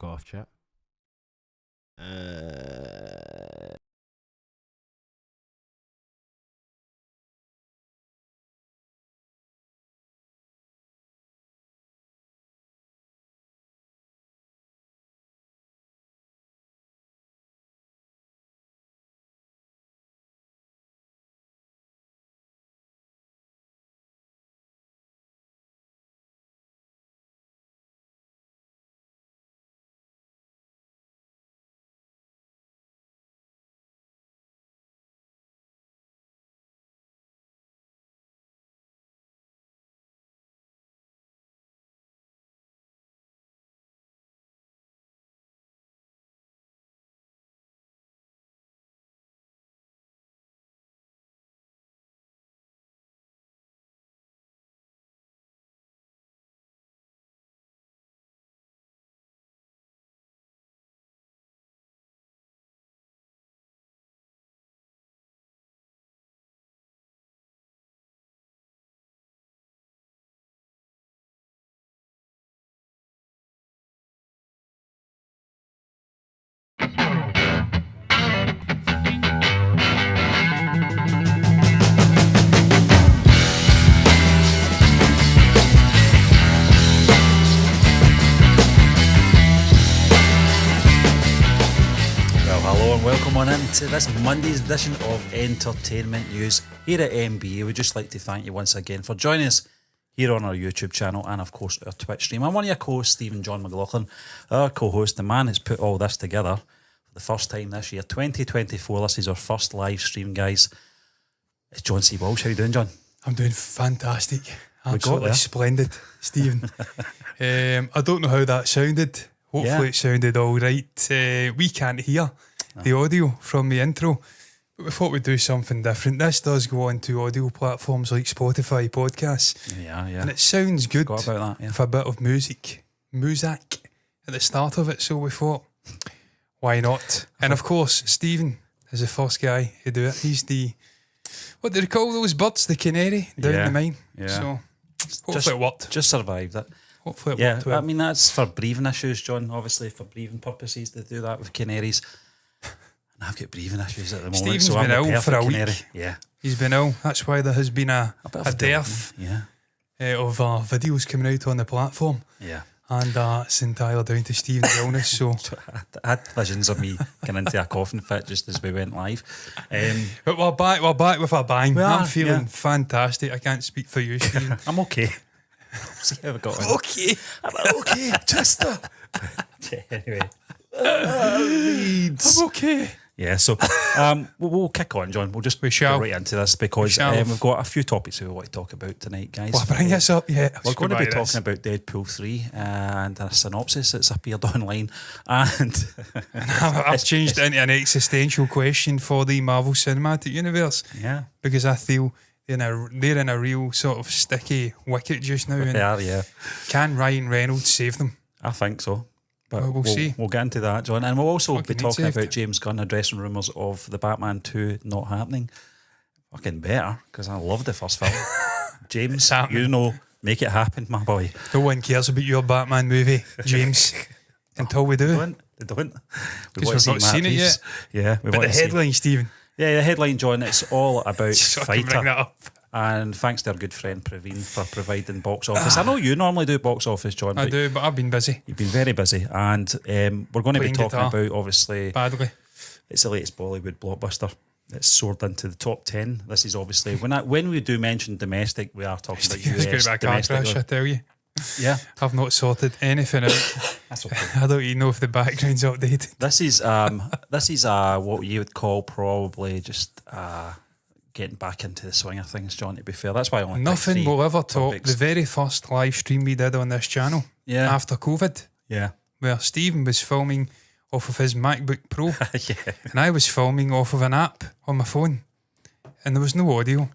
fuck off, chat. Welcome on into this Monday's edition of Entertainment News here at MBA. We'd just like to thank you once again for joining us here on our YouTube channel and of course our Twitch stream. I'm one of your co-hosts, Stephen John McLaughlin, our co-host, the man who's put all this together for the first time this year, 2024. This is our first live stream, guys. It's John C. Walsh. How you doing, John? I'm doing fantastic. Absolutely splendid, Stephen. I don't know how that sounded. Hopefully it sounded all right. We can't hear the audio from the intro, but we thought we'd do something different. This does go on to audio platforms like Spotify podcasts. Yeah. And it sounds good about that, with a bit of music at the start of it. So we thought, why not? And of course, Stephen is the first guy to do it. He's the, what do they call those birds? The canary down the mine. Yeah. So hopefully it worked. Just survived it. Hopefully it worked well. I mean, that's for breathing issues, John. Obviously, for breathing purposes, they do that with canaries. And I've got breathing issues at the moment. Stephen's been ill for a week. Canary. Yeah. He's been ill. That's why there has been a dearth of videos coming out on the platform. Yeah. And it's entirely down to Stephen's illness. So I had visions of me getting into a coughing fit just as we went live. But we're back with a bang. I'm feeling fantastic. I can't speak for you, Stephen. I'm okay. See how we got on. Okay. I'm okay, Chester. Anyway. I'm okay. Yeah, so we'll kick on, John. We'll just go right into this because we've got a few topics we want to talk about tonight, guys. Well, bring this up, We're going to be talking about Deadpool 3 and a synopsis that's appeared online. And I've changed it into an existential question for the Marvel Cinematic Universe. Yeah. Because I feel they're in a real sort of sticky wicket just now. They are, yeah. Can Ryan Reynolds save them? I think so. But we'll see. We'll get into that, John. And we'll also be talking saved. about James Gunn addressing rumours of the Batman 2 not happening. Fucking better, because I love the first film. James, you know, make it happen, my boy. No one cares about your Batman movie, James, until we do. They don't. Because we've not seen it yet. Yeah. But the headline, Stephen. Yeah, the headline, John, it's all about Bring that up. And thanks to our good friend Praveen for providing box office. I know you normally do box office, John. I do, but I've been busy. You've been very busy. And we're going to be talking about, obviously, badly. It's the latest Bollywood blockbuster. It's soared into the top 10. This is obviously, when we do mention domestic, we are talking about US it's going to be a car crash, I tell you. Yeah. I've not sorted anything out. That's okay. I don't even know if the background's updated. This is what you would call probably just getting back into the swing of things, John, to be fair. That's why I only nothing will ever top the very first live stream we did on this channel after COVID. Yeah. Where Stephen was filming off of his MacBook Pro. Yeah. And I was filming off of an app on my phone. And there was no audio.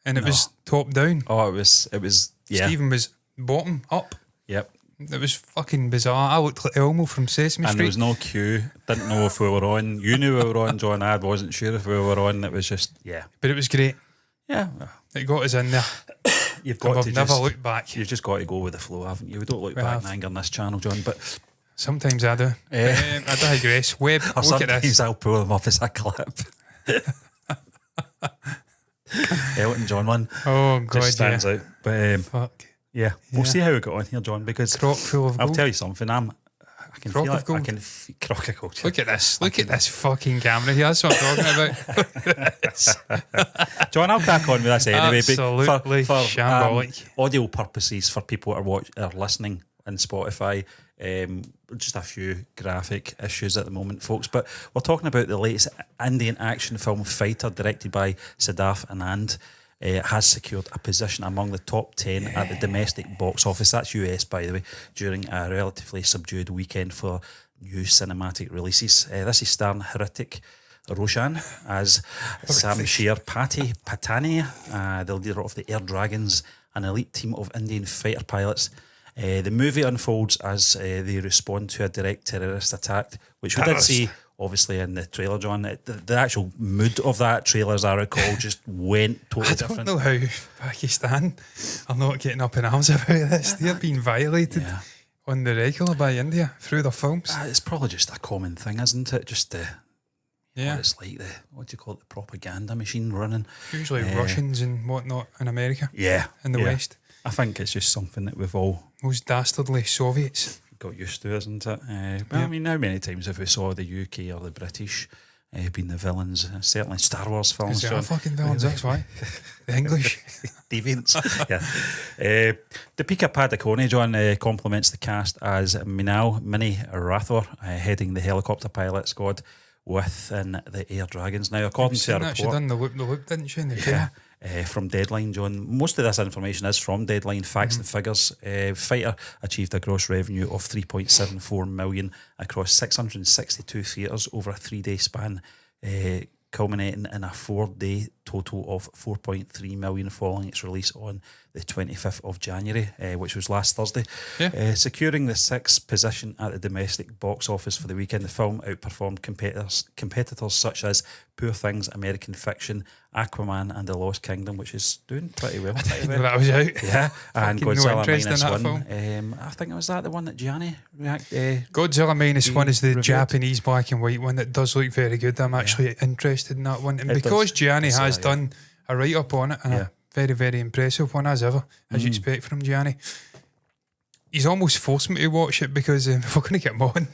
And it was top down. Oh, it was Stephen was bottom up. Yep. It was fucking bizarre. I looked like Elmo from Sesame Street. And there was no queue. Didn't know if we were on. You knew we were on, John. I wasn't sure if we were on. It was just, But it was great. Yeah. It got us in there. You've got I've never looked back. You've just got to go with the flow, haven't you? We don't look back in anger on this channel, John. But Sometimes I do. I digress. Webb, Or look at sometimes this. I'll pull them up as a clip. Elton John one Oh, God, just stands out. But Fuck. yeah, we'll see how we got on here, John, because Crock full of I'll gold. tell you something. I can Crock feel of it. gold. I can crock of gold. Look at this. Look at this fucking camera here. That's what I'm talking about. John, I'll crack on with this anyway. Absolutely for shambolic. audio purposes, for people that are listening on Spotify, just a few graphic issues at the moment, folks. But we're talking about the latest Indian action film Fighter, directed by Siddharth Anand. Has secured a position among the top 10 at the domestic box office. That's US, by the way, during a relatively subdued weekend for new cinematic releases. This is starring Hrithik Roshan as Samsher Patani, the leader of the Air Dragons, an elite team of Indian fighter pilots. The movie unfolds as they respond to a direct terrorist attack, which we did see, obviously, in the trailer, John. The actual mood of that trailer, as I recall, just went totally different. I don't know how Pakistan are not getting up in arms about this. They're being violated on the regular by India through their films. It's probably just a common thing, isn't it? Just yeah, it's like what do you call it, the propaganda machine running. Usually Russians and whatnot in America. Yeah, in the West. I think it's just something that we've all most dastardly Soviets got used to, isn't it? I mean, how many times have we saw the UK or the British being the villains? Certainly Star Wars films. They are fucking villains, that's why. The English. Deviants. Yeah. Deepika Padukone, John, compliments the cast as Minnie Rathore, heading the helicopter pilot squad within the Air Dragons. Now, according to a report... She done the loop, didn't she? In the film? From Deadline, John. Most of this information is from Deadline, facts and figures. Fighter achieved a gross revenue of 3.74 million across 662 theatres over a 3-day span, culminating in a 4-day total of 4.3 million following its release on the 25th of January, which was last Thursday. Securing the 6th position at the domestic box office for the weekend, the film outperformed competitors such as Poor Things, American Fiction, Aquaman and The Lost Kingdom, which is doing pretty well. That was out. Yeah, and Godzilla -1. Film. I think it was that the one that Gianni Godzilla -1 is the reviewed. Japanese black and white one that does look very good. I'm actually interested in that one, and because Gianni has done a write up on it, and a very, very impressive one as ever, as you expect from Gianni. He's almost forced me to watch it because if we're going to get him on,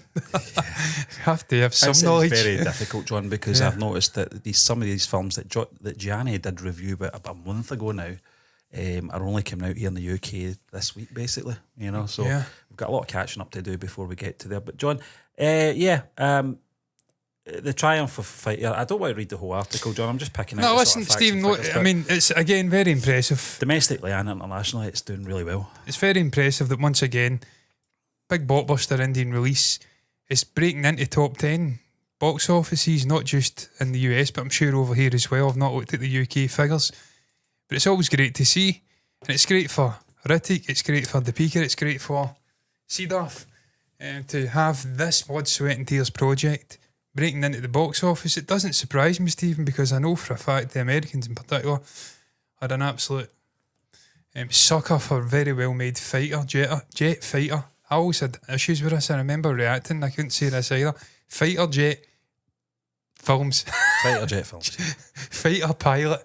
have to have some knowledge. It's very difficult, John, because I've noticed that some of these films that Gianni did review about a month ago now are only coming out here in the UK this week, basically. You know, so we've got a lot of catching up to do before we get to there. But John, the triumph of Fighter. I don't want to read the whole article, John. I'm just picking out. No, listen, Stephen. I mean, it's again very impressive. Domestically and internationally, it's doing really well. It's very impressive that once again, big blockbuster Indian release is breaking into top 10 box offices, not just in the US, but I'm sure over here as well. I've not looked at the UK figures, but it's always great to see, and it's great for Hrithik, it's great for Deepika, it's great for Siddharth, to have this blood, sweat and tears project breaking into the box office. It doesn't surprise me, Stephen, because I know for a fact the Americans in particular had an absolute sucker for very well made fighter, jet fighter. I always had issues with this. I remember reacting, I couldn't say this either. Fighter jet films. Fighter jet films. Fighter pilot.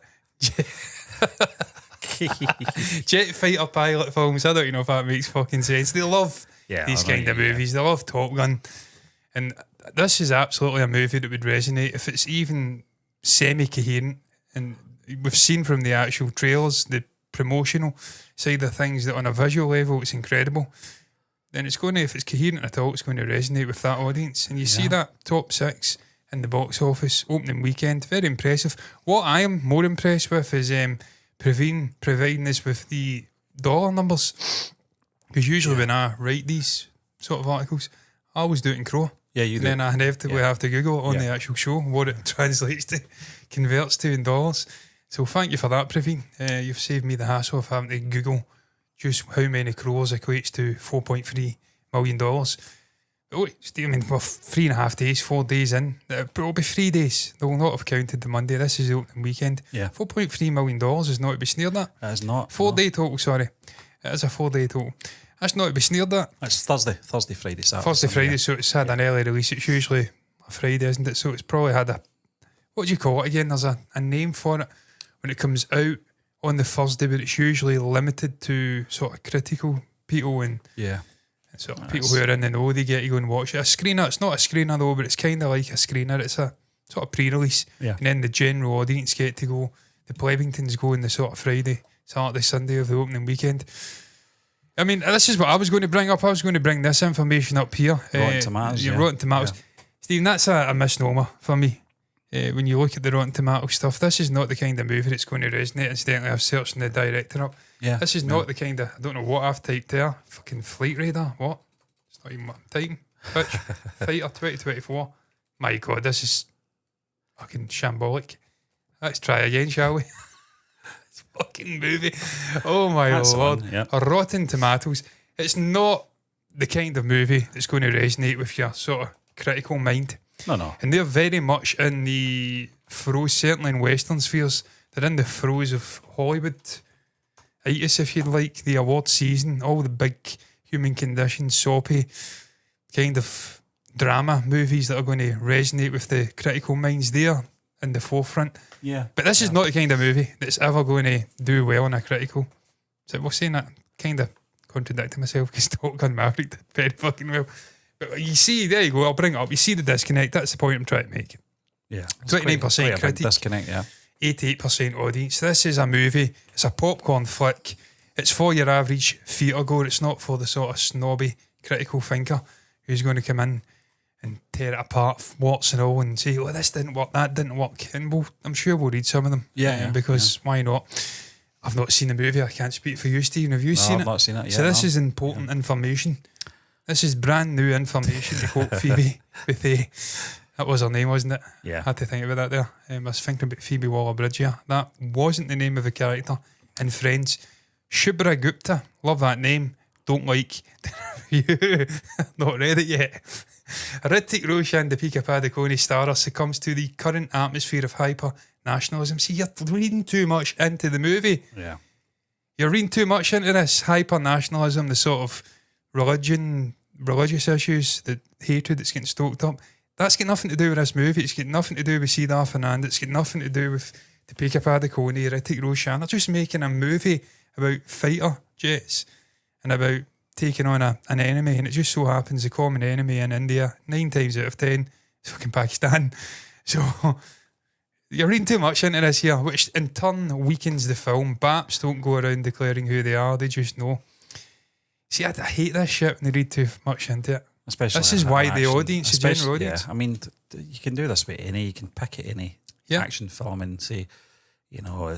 Jet fighter pilot films. I don't know if that makes fucking sense. They love these kind of movies. They love Top Gun. And this is absolutely a movie that would resonate if it's even semi-coherent. And we've seen from the actual trailers, the promotional side of things, that on a visual level it's incredible. Then it's going to, if it's coherent at all, it's going to resonate with that audience. And you see that top 6 in the box office opening weekend. Very impressive. What I am more impressed with is Praveen providing us with the dollar numbers. Because usually when I write these sort of articles, I always do it in Crow. Yeah, you do. And then I inevitably have to Google it on the actual show what it translates to, converts to in dollars. So thank you for that, Praveen. You've saved me the hassle of having to Google just how many crores equates to $4.3 million. Oh, I mean, we're 3.5 days, 4 days in. It'll be 3 days. They will not have counted the Monday. This is the opening weekend. Yeah. $4.3 million is not to be sneered at. It is not. 4-day total, sorry. It is a 4-day total. That's not to be sneered at. It's Thursday, Friday, Saturday. Thursday, Sunday, Friday, so it's had an early release. It's usually a Friday, isn't it? So it's probably had a, what do you call it again? There's a name for it when it comes out on the Thursday, but it's usually limited to sort of critical people and sort of people who are in the know, they get to go and watch it. A screener, it's not a screener though, but it's kind of like a screener. It's a sort of pre-release. Yeah. And then the general audience get to go, the Plebingtons go on the sort of Friday, Saturday, Sunday of the opening weekend. I mean, this is what I was going to bring up. I was going to bring this information up here. Rotten Tomatoes. Rotten Tomatoes. Yeah. Stephen, that's a misnomer for me. When you look at the Rotten Tomatoes stuff, this is not the kind of movie that's going to resonate. Incidentally, I've searched the director up. Yeah. This is not the kind of, I don't know what I've typed there. Fucking Flight Radar. What? It's not even what I'm typing. Pitch. Fighter 2024. My God, this is fucking shambolic. Let's try again, shall we? This fucking movie. Oh my Lord. Yep. Rotten Tomatoes. It's not the kind of movie that's going to resonate with your sort of critical mind. No. And they're very much in the throes, certainly in Western spheres, they're in the throes of Hollywood-itis, if you'd like, the award season, all the big human condition, soapy kind of drama movies that are going to resonate with the critical minds there in the forefront. Yeah. But this is not the kind of movie that's ever going to do well in a critical. So we're saying that, kind of contradicting myself because Top Gun Maverick did very fucking well. But you see, there you go, I'll bring it up. You see the disconnect, that's the point I'm trying to make. Yeah. 29% critic, disconnect, yeah. 88% audience. This is a movie, it's a popcorn flick. It's for your average theatre goer. It's not for the sort of snobby critical thinker who's going to come in and tear it apart, warts and all, and say, oh, this didn't work, that didn't work. And I'm sure we'll read some of them. Because why not? I've not seen the movie. I can't speak for you, Stephen. Have you seen it? I've not seen it yet. So this is important information. This is brand new information to quote Phoebe with that was her name, wasn't it? Yeah. I had to think about that there. I was thinking about Phoebe Waller-Bridge here. That wasn't the name of the character in Friends. Shubhra Gupta. Love that name. Don't like. Not read it yet. Hrithik Roshan, Deepika Padukone star, succumbs to the current atmosphere of hyper-nationalism. See, you're reading too much into the movie. Yeah. You're reading too much into this hyper-nationalism, the sort of religious issues, the hatred that's getting stoked up. That's got nothing to do with this movie. It's got nothing to do with Siddharth Anand. It's got nothing to do with Deepika Padukone, Hrithik Roshan. They're just making a movie about fighter jets and about taking on an enemy, and it just so happens the common enemy in India, 9 times out of 10, is fucking Pakistan. So you're reading too much into this here, which in turn weakens the film. Baps don't go around declaring who they are, they just know. See, I hate this shit when they read too much into it. Especially this is why the audience, the general audience. Yeah, I mean, you can do this with any, you can pick at any action film and say, you know,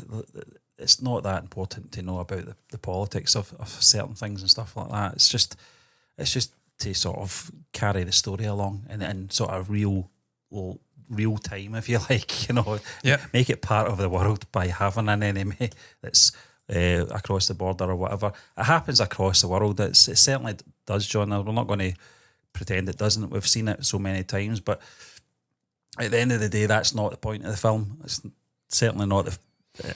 it's not that important to know about the politics of certain things and stuff like that. It's just to sort of carry the story along and sort of real time, if you like, you know, make it part of the world by having an enemy that's across the border or whatever. It happens across the world. It certainly does, John. We're not going to pretend it doesn't. We've seen it so many times, but at the end of the day, that's not the point of the film. It's certainly not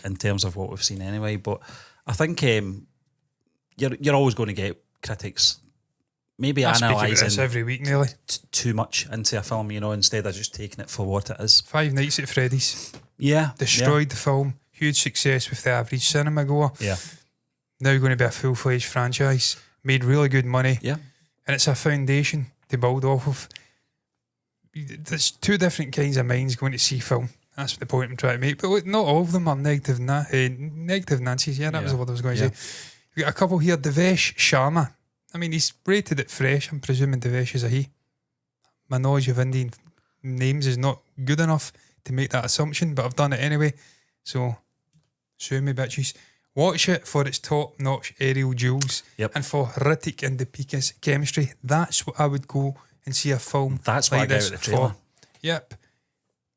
in terms of what we've seen anyway. But I think you're always going to get critics maybe analysing every week nearly too much into a film, you know, instead of just taking it for what it is. Five Nights at Freddy's. Yeah. Destroyed the film. Huge success with the average cinema goer. Yeah. Now going to be a full-fledged franchise. Made really good money. Yeah. And it's a foundation to build off of. There's 2 different kinds of minds going to see film. That's the point I'm trying to make. But look, not all of them are negative Nancy's. Yeah, that was the word I was going to say. We've got a couple here. Devesh Sharma. I mean, he's rated it fresh. I'm presuming Devesh is a he. My knowledge of Indian names is not good enough to make that assumption, but I've done it anyway. So, sue me, bitches. Watch it for its top-notch aerial duels and for Hrithik and Deepika's chemistry. That's what I would go and see a film That's like what I this got out of the trailer. for. Yep.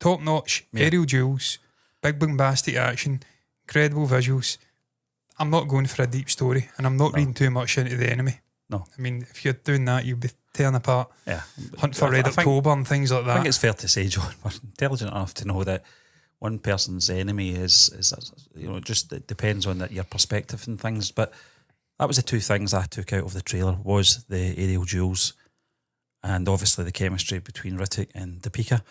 Top-notch aerial duels, big bombastic action, incredible visuals. I'm not going for a deep story, and I'm not reading too much into the enemy. No. I mean, if you're doing that, you'll be tearing apart. Yeah. Hunt for Red October and things like that. I think it's fair to say, John, we're intelligent enough to know that one person's enemy is you know, just it depends on your perspective and things. But That was the two things I took out of the trailer, was the aerial duels and obviously the chemistry between Hrithik and Deepika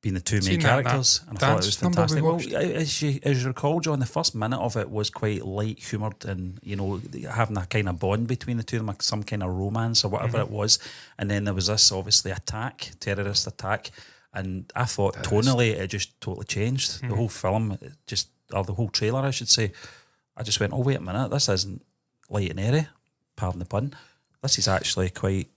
being the two main characters. And I thought it was fantastic. Well, as you recall, John, the first minute of it was quite light humoured and, you know, having a kind of bond between the two of them, like some kind of romance or whatever it was. And then there was this, obviously, terrorist attack. And I thought tonally it just totally changed. The whole film, or the whole trailer, I should say. I just went, oh, wait a minute, this isn't light and airy, pardon the pun. This is actually quite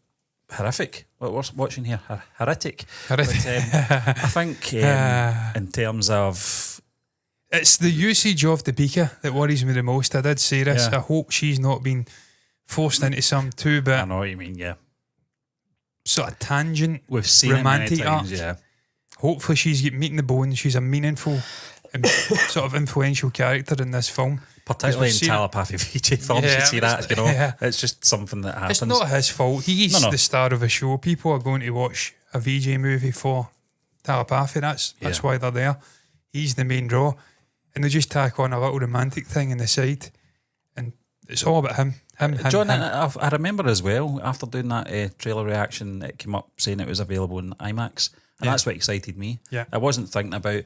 horrific. What we're watching here, heretic. But, I think in terms of... It's the usage of Deepika that worries me the most. I did say this. I hope she's not been forced into some too bit. I know what you mean, yeah. Sort of tangent, we've seen romantic it many times, arc. yeah. Hopefully she's get meat in the bone. She's a meaningful and sort of influential character in this film. Particularly in telepathy VJ films, you see that, you know. It's just something that happens. It's not his fault. He's the star of a show. People are going to watch a VJ movie for telepathy. That's why they're there. He's the main draw. And they just tack on a little romantic thing on the side. And it's all about him. John, I remember as well, after doing that trailer reaction, it came up saying it was available in IMAX. And that's what excited me. Yeah. I wasn't thinking about,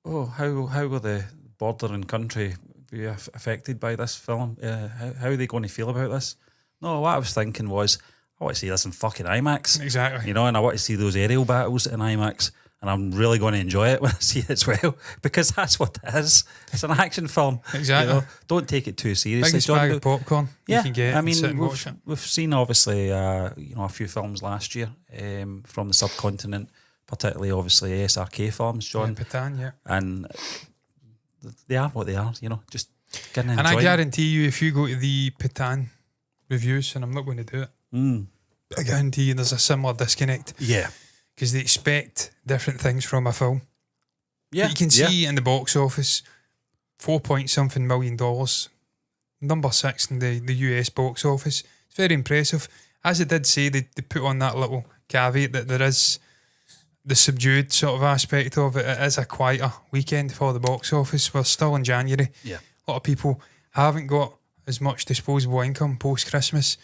how will the bordering country be affected by this film? How are they going to feel about this? No, what I was thinking was, I want to see this in fucking IMAX. Exactly. You know, and I want to see those aerial battles in IMAX. And I'm really going to enjoy it when I see it as well, because that's what it is. It's an action film. Exactly. You know, don't take it too seriously. Biggest bag of popcorn you can get. I mean, we've seen obviously a few films last year from the subcontinent, particularly obviously SRK films, John. Patan, yeah. And they are what they are. You know, just getting and I guarantee you, if you go to the Patan reviews, and I'm not going to do it, I guarantee you there's a similar disconnect. Yeah. Because they expect different things from a film. Yeah. But you can see in the box office, $4.something million, number 6 in the US box office. It's very impressive. As it did say, they put on that little caveat that there is the subdued sort of aspect of it. It is a quieter weekend for the box office. We're still in January. Yeah. A lot of people haven't got as much disposable income post-Christmas.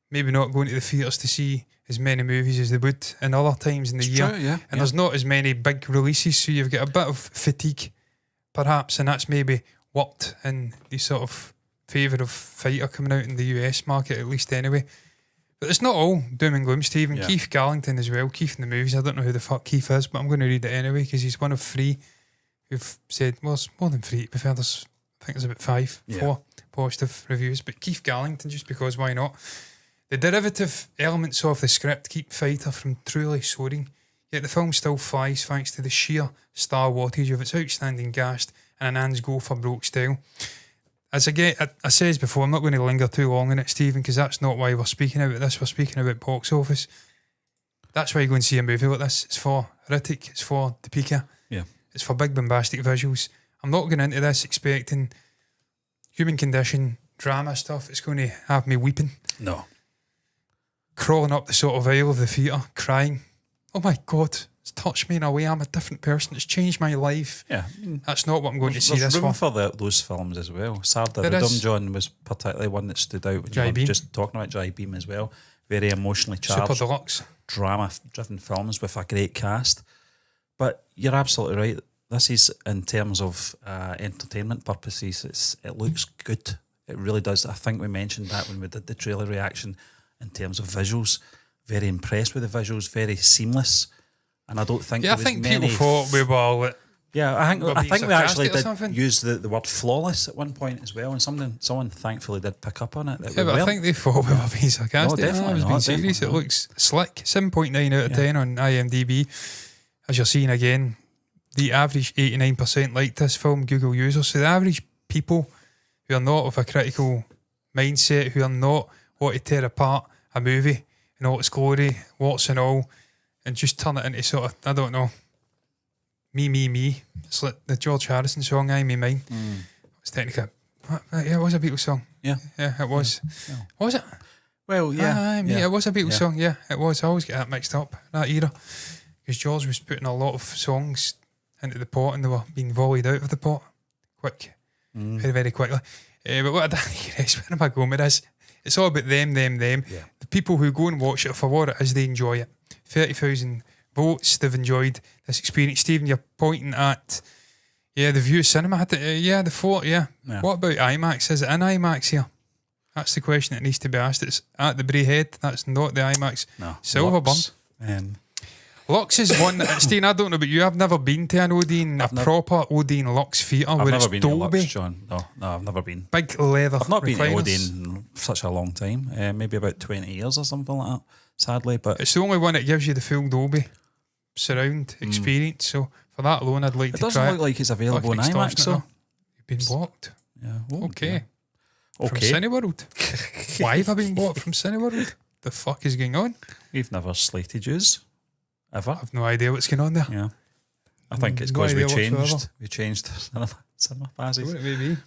Maybe not going to the theatres to see as many movies as they would in other times in the year. True, and there's not as many big releases, so you've got a bit of fatigue, perhaps, and that's maybe worked in the sort of favour of Fighter coming out in the US market, at least anyway. But it's not all doom and gloom, Stephen. Yeah. Keith Garlington as well, Keith in the movies. I don't know who the fuck Keith is, but I'm going to read it anyway, because he's one of 3 who've said, well, it's more than 3, to be fair, I think there's about 4 positive reviews, but Keith Garlington, just because, why not? The derivative elements of the script keep Fighter from truly soaring, yet the film still flies thanks to the sheer star wattage of its outstanding cast and Anand's go for broke style. As I says before, I'm not going to linger too long on it, Stephen, because that's not why we're speaking about this. We're speaking about box office. That's why you go and see a movie like this. It's for Hrithik, it's for Deepika, it's for big bombastic visuals. I'm not going into this expecting human condition, drama stuff. It's going to have me weeping. No. Crawling up the sort of aisle of the theatre, crying. Oh my God, it's touched me in a way. I'm a different person. It's changed my life. Yeah. That's not what I'm going to see this room for. those films as well. Sarda Rhythm, John, was particularly one that stood out. When you were just talking about Jai Beam as well. Very emotionally charged. Super deluxe. Drama-driven films with a great cast. But you're absolutely right. This is, in terms of entertainment purposes, it looks good. It really does. I think we mentioned that when we did the trailer reaction. In terms of visuals, very impressed with the visuals, very seamless, and I don't think. Yeah, I think people thought we were. I think we actually did use the word flawless at one point as well, and someone thankfully did pick up on it. But I think they thought we were being sarcastic. No, definitely I was being serious. It looks slick. 7.9 out of 10 on IMDb. As you're seeing again, the average 89% liked this film. Google users, so the average people who are not of a critical mindset, who are not want to tear apart a movie in all its glory, warts and all, and just turn it into sort of, I don't know, me. It's like the George Harrison song, I Me Mine. It's technically, it was a Beatles song. Yeah, it was. Yeah. Was it? Well, yeah. It was a Beatles song, yeah, it was. I always get that mixed up, that era. Because George was putting a lot of songs into the pot and they were being volleyed out of the pot very, very quickly. But what I digress, where am I going with this? It's all about them. Yeah. The people who go and watch it for what it is, they enjoy it. 30,000 votes, they've enjoyed this experience. Stephen, you're pointing at, the View Cinema. The thought, yeah. What about IMAX? Is it in IMAX here? That's the question that needs to be asked. It's at the Bray Head. That's not the IMAX. No. Silverburn. Lux is one that, Stephen, I don't know about you, I've never been to an Odeon, proper Odeon Lux theatre where it's never been to Dolby. Lux, John. No, I've never been. Big leather I've not been to recliners. Odeon in such a long time, maybe about 20 years or something like that, sadly. But it's the only one that gives you the full Dolby surround experience. So for that alone, I'd like to try it. It doesn't look like it's available in IMAX, so. You've been blocked. Yeah. Well, okay. Yeah. From Cineworld. Why have I been blocked from Cineworld? The fuck is going on? We've never slated yous. Ever. I've no idea what's going on there. Yeah. I think it's because we changed cinema passes. What it may be.